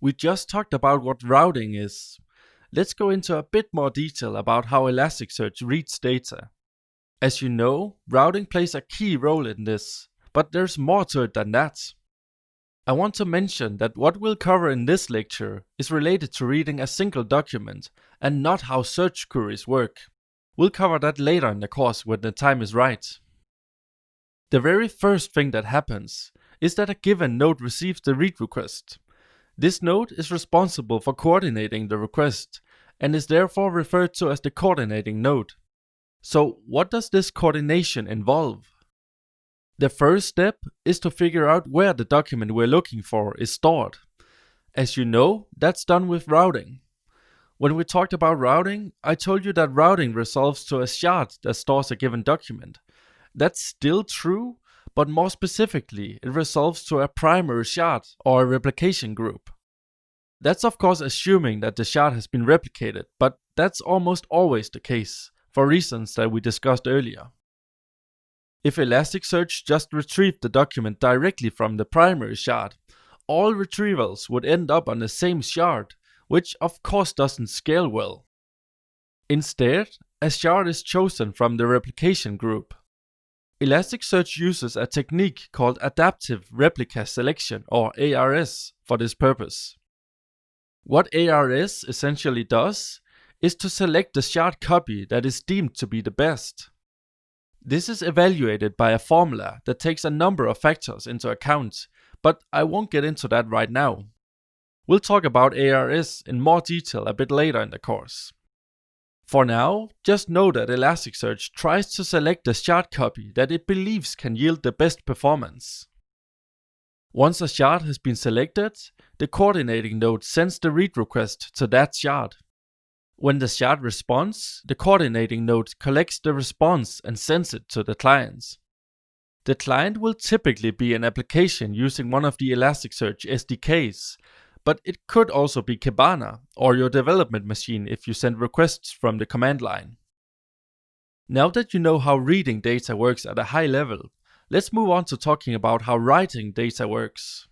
We just talked about what routing is. Let's go into a bit more detail about how Elasticsearch reads data. As you know, routing plays a key role in this, but there's more to it than that. I want to mention that what we'll cover in this lecture is related to reading a single document and not how search queries work. We'll cover that later in the course when the time is right. The very first thing that happens is that a given node receives the read request. This node is responsible for coordinating the request and is therefore referred to as the coordinating node. So what does this coordination involve? The first step is to figure out where the document we're looking for is stored. As you know, that's done with routing. When we talked about routing, I told you that routing resolves to a shard that stores a given document. That's still true, but more specifically, it resolves to a primary shard or a replication group. That's of course assuming that the shard has been replicated, but that's almost always the case, for reasons that we discussed earlier. If Elasticsearch just retrieved the document directly from the primary shard, all retrievals would end up on the same shard, which of course doesn't scale well. Instead, a shard is chosen from the replication group. Elasticsearch uses a technique called adaptive replica selection, or ARS, for this purpose. What ARS essentially does is to select the shard copy that is deemed to be the best. This is evaluated by a formula that takes a number of factors into account, but I won't get into that right now. We'll talk about ARS in more detail a bit later in the course. For now, just know that Elasticsearch tries to select the shard copy that it believes can yield the best performance. Once a shard has been selected, the coordinating node sends the read request to that shard. When the shard responds, the coordinating node collects the response and sends it to the client. The client will typically be an application using one of the Elasticsearch SDKs, but it could also be Kibana or your development machine if you send requests from the command line. Now that you know how reading data works at a high level, let's move on to talking about how writing data works.